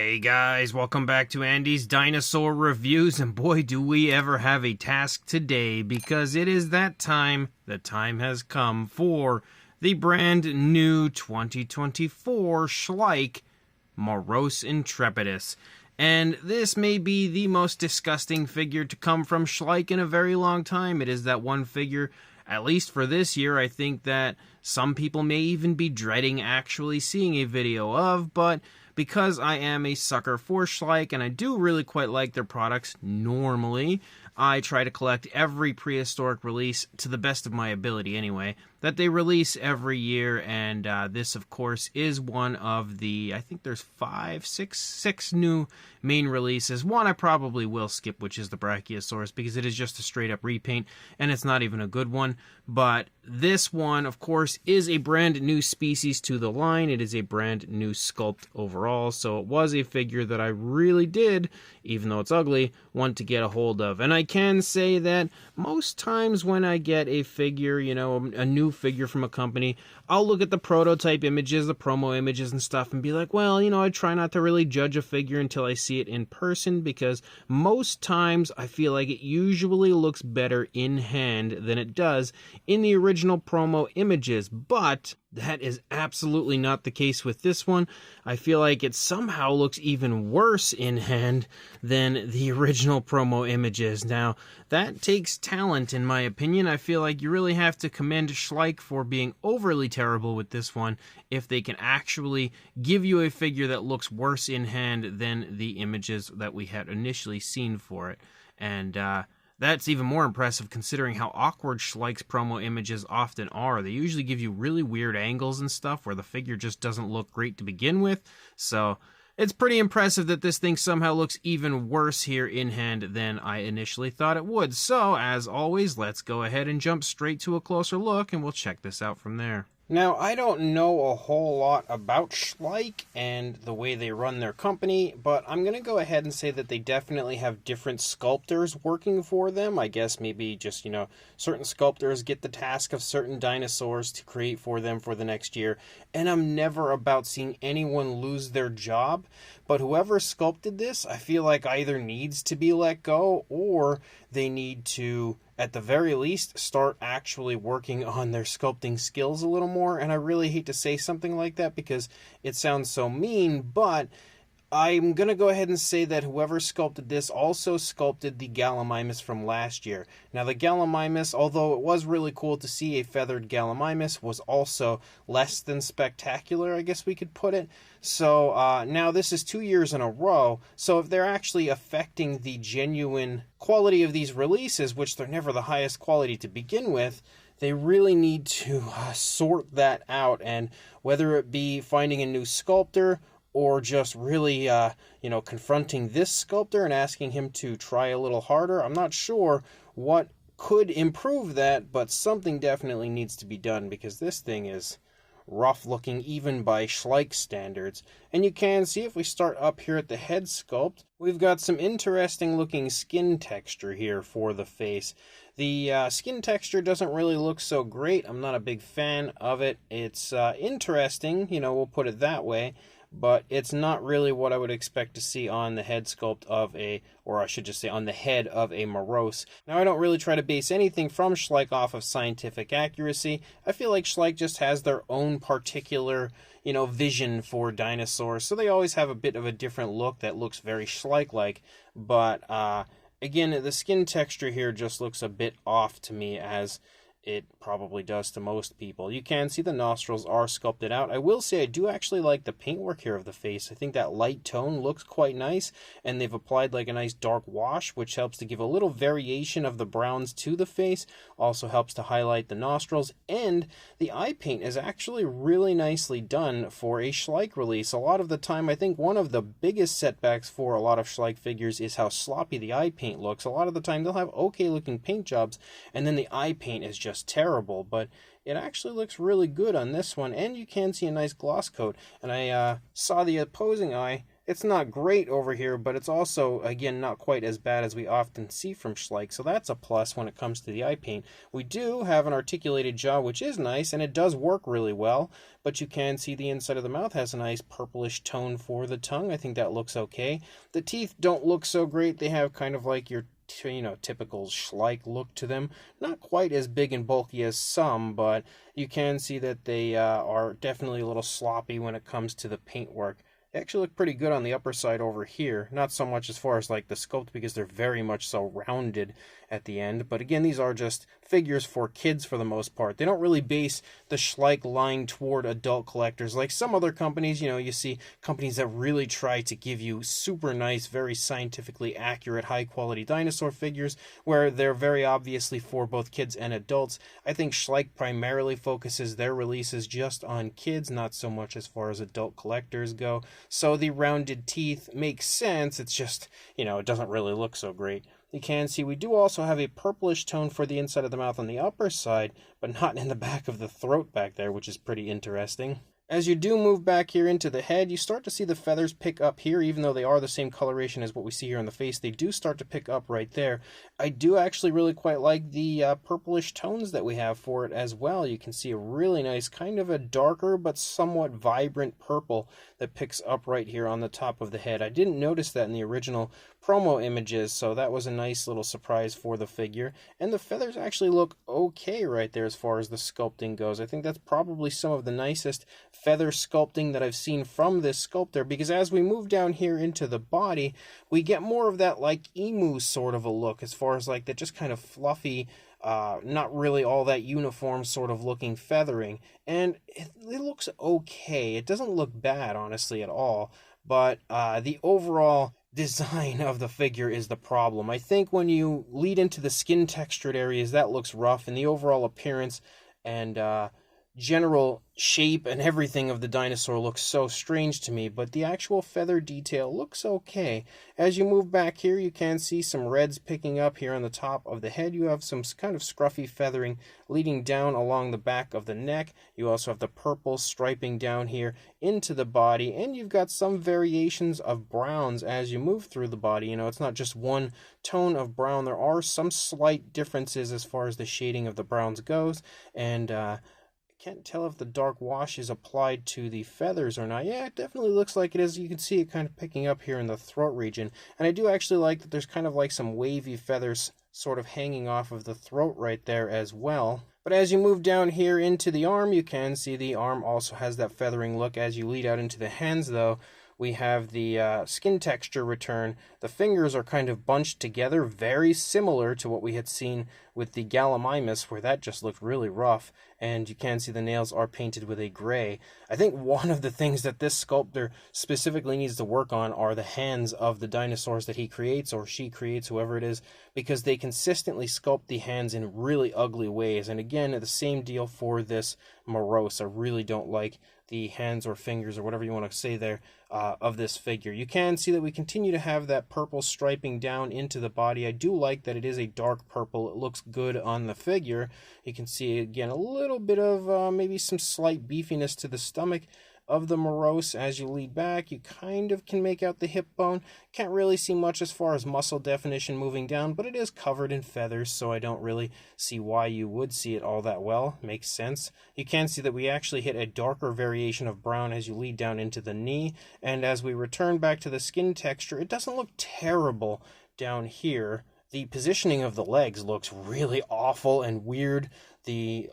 Hey guys, welcome back to Andy's Dinosaur Reviews, and boy do we ever have a task today, because it is that time. The time has come for the brand new 2024 Schleich Moros intrepidus. And this may be the most disgusting figure to come from Schleich in a very long time. It is that one figure, at least for this year, I think that some people may even be dreading actually seeing a video of, but because I am a sucker for Schleich and I do really quite like their products normally, I try to collect every prehistoric release to the best of my ability anyway, that they release every year, and this of course is one of the, I think there's six new main releases. One I probably will skip, which is the Brachiosaurus, because it is just a straight up repaint and it's not even a good one, but this one of course is a brand new species to the line. It is a brand new sculpt overall, so it was a figure that I really did, even though it's ugly, want to get a hold of. And I can say that most times when I get a figure, you know, a new figure from a company, I'll look at the prototype images, the promo images and stuff, and be like, well, you know, I try not to really judge a figure until I see it in person, because most times I feel like it usually looks better in hand than it does in the original promo images. But that is absolutely not the case with this one. I feel like it somehow looks even worse in hand than the original promo images. Now, that takes talent, in my opinion. I feel like you really have to commend Schleich for being overly terrible with this one if they can actually give you a figure that looks worse in hand than the images that we had initially seen for it. And that's even more impressive considering how awkward Schleich's promo images often are. They usually give you really weird angles and stuff where the figure just doesn't look great to begin with. So it's pretty impressive that this thing somehow looks even worse here in hand than I initially thought it would. So, as always, let's go ahead and jump straight to a closer look, and we'll check this out from there. Now, I don't know a whole lot about Schleich and the way they run their company, but I'm going to go ahead and say that they definitely have different sculptors working for them. I guess maybe just, you know, certain sculptors get the task of certain dinosaurs to create for them for the next year, and I'm never about seeing anyone lose their job. But whoever sculpted this, I feel like either needs to be let go, or they need to, at the very least, start actually working on their sculpting skills a little more. And I really hate to say something like that because it sounds so mean, but I'm going to go ahead and say that whoever sculpted this also sculpted the Gallimimus from last year. Now, the Gallimimus, although it was really cool to see a feathered Gallimimus, was also less than spectacular, I guess we could put it. So now this is 2 years in a row, so if they're actually affecting the genuine quality of these releases, which they're never the highest quality to begin with, they really need to sort that out, and whether it be finding a new sculptor or just really, confronting this sculptor and asking him to try a little harder. I'm not sure what could improve that, but something definitely needs to be done because this thing is rough looking even by Schleich standards. And you can see if we start up here at the head sculpt, we've got some interesting looking skin texture here for the face. The skin texture doesn't really look so great. I'm not a big fan of it. It's interesting, we'll put it that way, but it's not really what I would expect to see on the head sculpt of on the head of a Moros. Now, I don't really try to base anything from Schleich off of scientific accuracy. I feel like Schleich just has their own particular, vision for dinosaurs, so they always have a bit of a different look that looks very Schleich-like, but again, the skin texture here just looks a bit off to me, as it probably does to most people. You can see the nostrils are sculpted out. I will say I do actually like the paintwork here of the face. I think that light tone looks quite nice, and they've applied like a nice dark wash, which helps to give a little variation of the browns to the face. Also helps to highlight the nostrils, and the eye paint is actually really nicely done for a Schleich release. A lot of the time, I think one of the biggest setbacks for a lot of Schleich figures is how sloppy the eye paint looks. A lot of the time, they'll have okay looking paint jobs, and then the eye paint is just terrible, but it actually looks really good on this one, and you can see a nice gloss coat. And I saw the opposing eye It's not great over here, but it's also, again, not quite as bad as we often see from Schleich, so that's a plus when it comes to the eye paint. We do have an articulated jaw, which is nice, and it does work really well, but you can see the inside of the mouth has a nice purplish tone for the tongue. I think that looks okay. The teeth don't look so great. They have kind of like your typical Schleich look to them. Not quite as big and bulky as some, but you can see that they are definitely a little sloppy when it comes to the paintwork. They actually look pretty good on the upper side over here. Not so much as far as like the sculpt, because they're very much so rounded at the end. But again, these are just figures for kids for the most part. They don't really base the Schleich line toward adult collectors. Like some other companies, you see companies that really try to give you super nice, very scientifically accurate, high quality dinosaur figures, where they're very obviously for both kids and adults. I think Schleich primarily focuses their releases just on kids, not so much as far as adult collectors go. So the rounded teeth makes sense. It's just, it doesn't really look so great. You can see we do also have a purplish tone for the inside of the mouth on the upper side, but not in the back of the throat back there, which is pretty interesting. As you do move back here into the head, you start to see the feathers pick up here, even though they are the same coloration as what we see here on the face. They do start to pick up right there. I do actually really quite like the purplish tones that we have for it as well. You can see a really nice, kind of a darker but somewhat vibrant purple that picks up right here on the top of the head. I didn't notice that in the original promo images, so that was a nice little surprise for the figure. And the feathers actually look okay right there as far as the sculpting goes. I think that's probably some of the nicest feather sculpting that I've seen from this sculptor, because as we move down here into the body, we get more of that like emu sort of a look, as far as like that just kind of fluffy, not really all that uniform sort of looking feathering. And it looks okay. It doesn't look bad, honestly, at all. But the overall design of the figure is the problem. I think when you lead into the skin textured areas, that looks rough, and the overall appearance and general shape and everything of the dinosaur looks so strange to me, but the actual feather detail looks okay. As you move back here, you can see some reds picking up here on the top of the head. You have some kind of scruffy feathering leading down along the back of the neck. You also have the purple striping down here into the body, and you've got some variations of browns as you move through the body. It's not just one tone of brown. There are some slight differences as far as the shading of the browns goes, and can't tell if the dark wash is applied to the feathers or not. Yeah, it definitely looks like it is. You can see it kind of picking up here in the throat region. And I do actually like that there's kind of like some wavy feathers sort of hanging off of the throat right there as well. But as you move down here into the arm, you can see the arm also has that feathering look. As you lead out into the hands, though, we have the skin texture return. The fingers are kind of bunched together, very similar to what we had seen with the Gallimimus, where that just looked really rough. And you can see the nails are painted with a gray. I think one of the things that this sculptor specifically needs to work on are the hands of the dinosaurs that he creates, or she creates, whoever it is, because they consistently sculpt the hands in really ugly ways. And again, the same deal for this Moros. I really don't like the hands or fingers or whatever you want to say there of this figure. You can see that we continue to have that purple striping down into the body. I do like that it is a dark purple. It looks good on the figure. You can see again a little bit of maybe some slight beefiness to the stomach of the Moros. As you lead back, you kind of can make out the hip bone. Can't really see much as far as muscle definition moving down, but it is covered in feathers, so I don't really see why you would see it all that well. Makes sense. You can see that we actually hit a darker variation of brown as you lead down into the knee, and as we return back to the skin texture, it doesn't look terrible down here. The positioning of the legs looks really awful and weird. The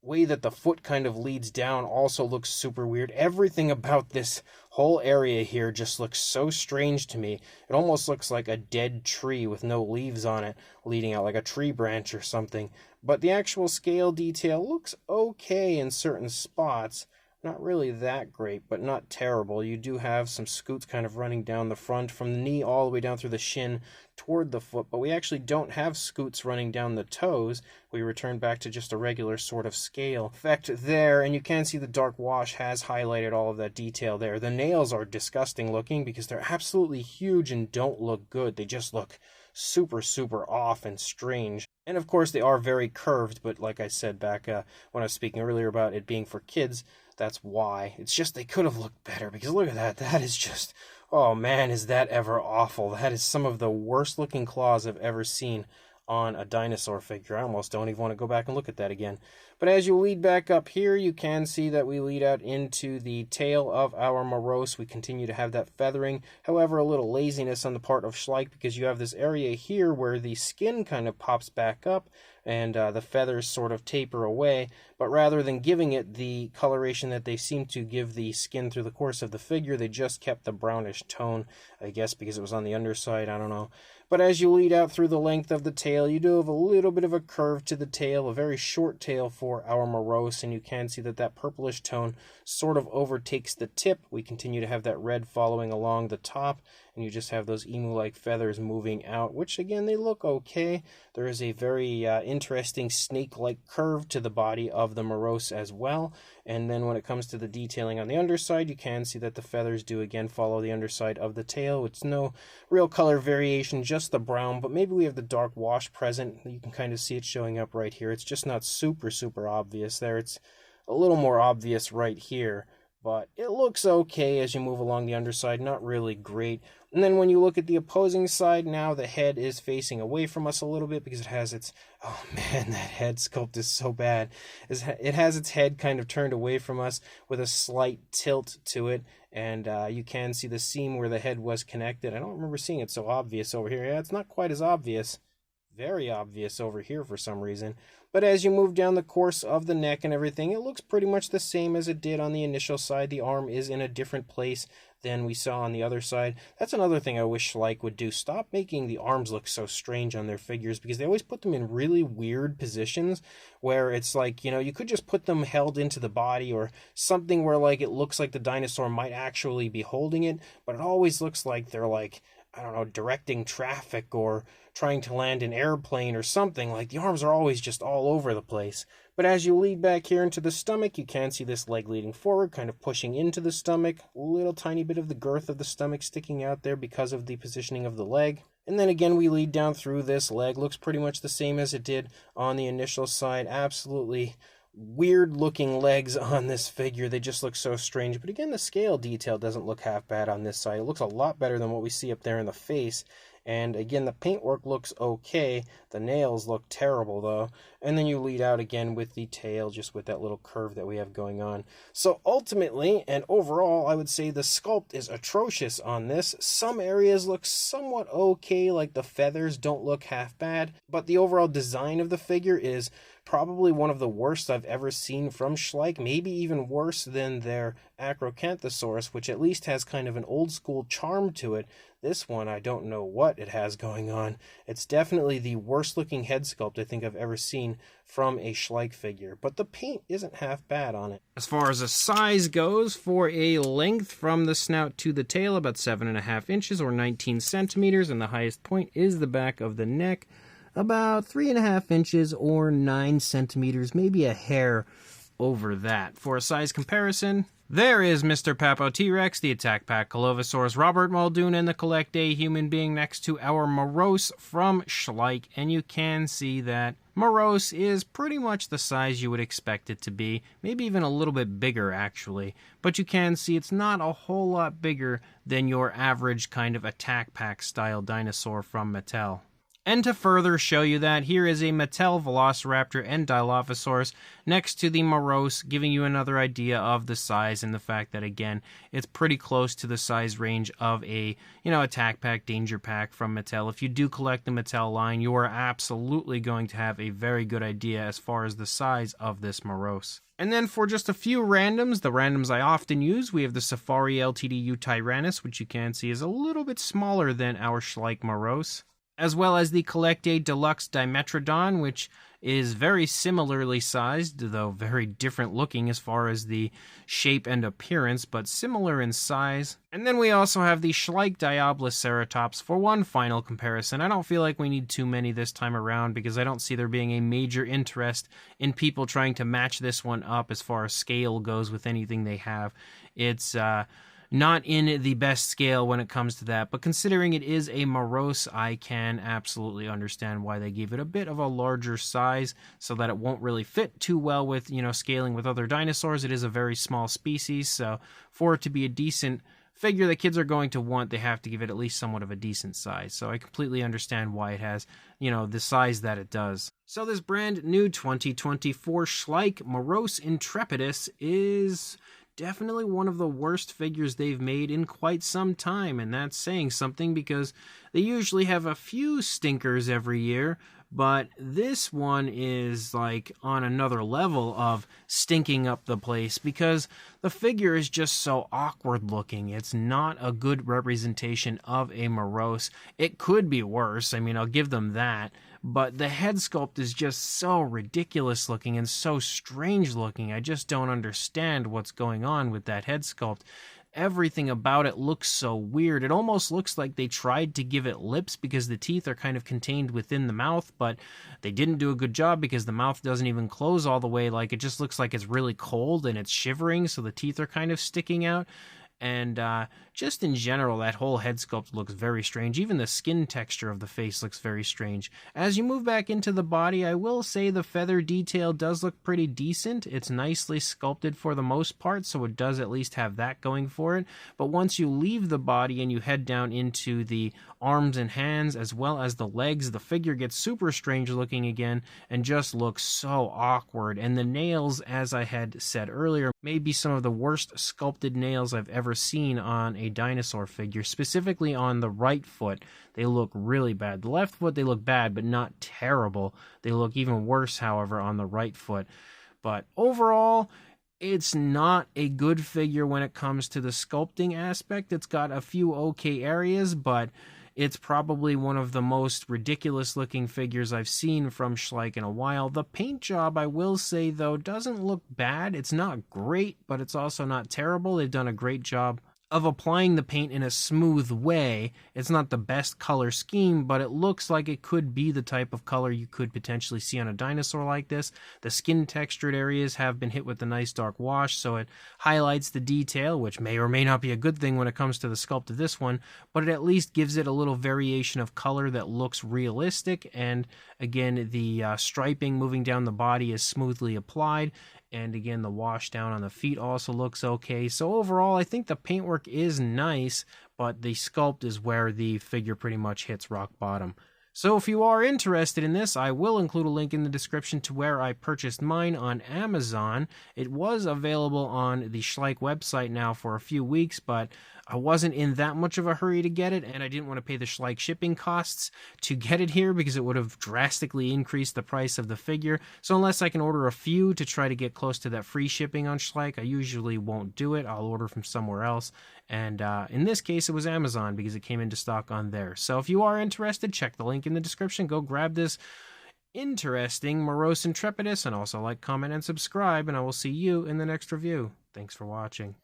way that the foot kind of leads down also looks super weird. Everything about this whole area here just looks so strange to me. It almost looks like a dead tree with no leaves on it leading out, like a tree branch or something. But the actual scale detail looks okay in certain spots. Not really that great, but not terrible. You do have some scoots kind of running down the front from the knee all the way down through the shin toward the foot, but we actually don't have scoots running down the toes. We return back to just a regular sort of scale effect there, and you can see the dark wash has highlighted all of that detail there. The nails are disgusting looking because they're absolutely huge and don't look good. They just look super, super off and strange. And of course, they are very curved, but like I said back when I was speaking earlier about it being for kids, that's why. It's just they could have looked better, because look at that. That is just, oh man, is that ever awful. That is some of the worst looking claws I've ever seen on a dinosaur figure. I almost don't even want to go back and look at that again. But as you lead back up here, you can see that we lead out into the tail of our Moros. We continue to have that feathering. However, a little laziness on the part of Schleich, because you have this area here where the skin kind of pops back up and the feathers sort of taper away. But rather than giving it the coloration that they seem to give the skin through the course of the figure, they just kept the brownish tone, I guess because it was on the underside, I don't know. But as you lead out through the length of the tail, you do have a little bit of a curve to the tail, a very short tail for our Moros, and you can see that that purplish tone sort of overtakes the tip. We continue to have that red following along the top, and you just have those emu-like feathers moving out, which again, they look okay. There is a very interesting snake-like curve to the body of the Moros as well. And then when it comes to the detailing on the underside, you can see that the feathers do again follow the underside of the tail. It's no real color variation, just the brown, but maybe we have the dark wash present. You can kind of see it showing up right here. It's just not super, super obvious there. It's a little more obvious right here, but it looks okay as you move along the underside, not really great. And then when you look at the opposing side, now the head is facing away from us a little bit because it has its, oh man, that head sculpt is so bad. It has its head kind of turned away from us with a slight tilt to it, and you can see the seam where the head was connected. I don't remember seeing it so obvious over here. Yeah, it's not quite as obvious. Very obvious over here for some reason. But as you move down the course of the neck and everything, it looks pretty much the same as it did on the initial side. The arm is in a different place than we saw on the other side. That's another thing I wish Schleich would do. Stop making the arms look so strange on their figures, because they always put them in really weird positions where it's like, you know, you could just put them held into the body or something where like it looks like the dinosaur might actually be holding it, but it always looks like they're like, I don't know, directing traffic or trying to land an airplane or something. Like the arms are always just all over the place. But as you lead back here into the stomach, you can see this leg leading forward, kind of pushing into the stomach. A little tiny bit of the girth of the stomach sticking out there because of the positioning of the leg. And then again, we lead down through this leg. Looks pretty much the same as it did on the initial side. Absolutely weird looking legs on this figure. They just look so strange. But again, the scale detail doesn't look half bad on this side. It looks a lot better than what we see up there in the face. And again, the paintwork looks okay. The nails look terrible though. And then you lead out again with the tail, just with that little curve that we have going on. So ultimately and overall, I would say the sculpt is atrocious on this. Some areas look somewhat okay, like the feathers don't look half bad, but the overall design of the figure is probably one of the worst I've ever seen from Schleich, maybe even worse than their Acrocanthosaurus, which at least has kind of an old school charm to it. This one, I don't know what it has going on. It's definitely the worst looking head sculpt I think I've ever seen from a Schleich figure, but the paint isn't half bad on it. As far as the size goes, for a length from the snout to the tail, about 7.5 inches or 19 centimeters, and the highest point is the back of the neck, about 3.5 inches or 9 centimeters, maybe a hair over that. For a size comparison, there is Mr. Papo T-Rex, the Attack Pack Colovosaurus, Robert Muldoon, and the Collect A Human Being next to our Moros from Schleich, and you can see that Moros is pretty much the size you would expect it to be, maybe even a little bit bigger actually, but you can see it's not a whole lot bigger than your average kind of Attack Pack style dinosaur from Mattel. And to further show you that, here is a Mattel Velociraptor and Dilophosaurus next to the Moros, giving you another idea of the size and the fact that, again, it's pretty close to the size range of a, Attack Pack, Danger Pack from Mattel. If you do collect the Mattel line, you are absolutely going to have a very good idea as far as the size of this Moros. And then for just a few randoms, the randoms I often use, we have the Safari LTD Tyrannus, which you can see is a little bit smaller than our Schleich Moros, as well as the Collect A Deluxe Dimetrodon, which is very similarly sized, though very different looking as far as the shape and appearance, but similar in size. And then we also have the Schleich Diabloceratops for one final comparison. I don't feel like we need too many this time around because I don't see there being a major interest in people trying to match this one up as far as scale goes with anything they have. It's not in the best scale when it comes to that, but considering it is a Moros, I can absolutely understand why they gave it a bit of a larger size so that it won't really fit too well with, scaling with other dinosaurs. It is a very small species, so for it to be a decent figure that kids are going to want, they have to give it at least somewhat of a decent size. So I completely understand why it has, the size that it does. So this brand new 2024 Schleich Moros intrepidus is definitely one of the worst figures they've made in quite some time, and that's saying something because they usually have a few stinkers every year, but this one is like on another level of stinking up the place because the figure is just so awkward looking. It's not a good representation of a Moros. It could be worse, I'll give them that, but the head sculpt is just so ridiculous looking and so strange looking. I just don't understand what's going on with that head sculpt. Everything about it looks so weird. It almost looks like they tried to give it lips because the teeth are kind of contained within the mouth, but they didn't do a good job because the mouth doesn't even close all the way. Like, it just looks like it's really cold and it's shivering, so the teeth are kind of sticking out. And just in general, that whole head sculpt looks very strange. Even the skin texture of the face looks very strange. As you move back into the body, I will say the feather detail does look pretty decent. It's nicely sculpted for the most part, so it does at least have that going for it. But once you leave the body and you head down into the arms and hands as well as the legs, the figure gets super strange looking again and just looks so awkward. And the nails, as I had said earlier, may be some of the worst sculpted nails I've ever seen on a dinosaur figure, specifically on the right foot. They look really bad. The left foot, they look bad, but not terrible. They look even worse, however, on the right foot. But overall, it's not a good figure when it comes to the sculpting aspect. It's got a few okay areas, but it's probably one of the most ridiculous looking figures I've seen from Schleich in a while. The paint job, I will say, though, doesn't look bad. It's not great, but it's also not terrible. They've done a great job of applying the paint in a smooth way. It's not the best color scheme, but it looks like it could be the type of color you could potentially see on a dinosaur like this. The skin textured areas have been hit with a nice dark wash, so it highlights the detail, which may or may not be a good thing when it comes to the sculpt of this one, but it at least gives it a little variation of color that looks realistic. And again, the striping moving down the body is smoothly applied. And again, the wash down on the feet also looks okay. So overall, I think the paintwork is nice, but the sculpt is where the figure pretty much hits rock bottom. So if you are interested in this, I will include a link in the description to where I purchased mine on Amazon. It was available on the Schleich website now for a few weeks, but I wasn't in that much of a hurry to get it, and I didn't want to pay the Schleich shipping costs to get it here because it would have drastically increased the price of the figure. So unless I can order a few to try to get close to that free shipping on Schleich, I usually won't do it. I'll order from somewhere else. And in this case, it was Amazon because it came into stock on there. So if you are interested, check the link in the description. Go grab this interesting Moros intrepidus, and also like, comment, and subscribe, and I will see you in the next review. Thanks for watching.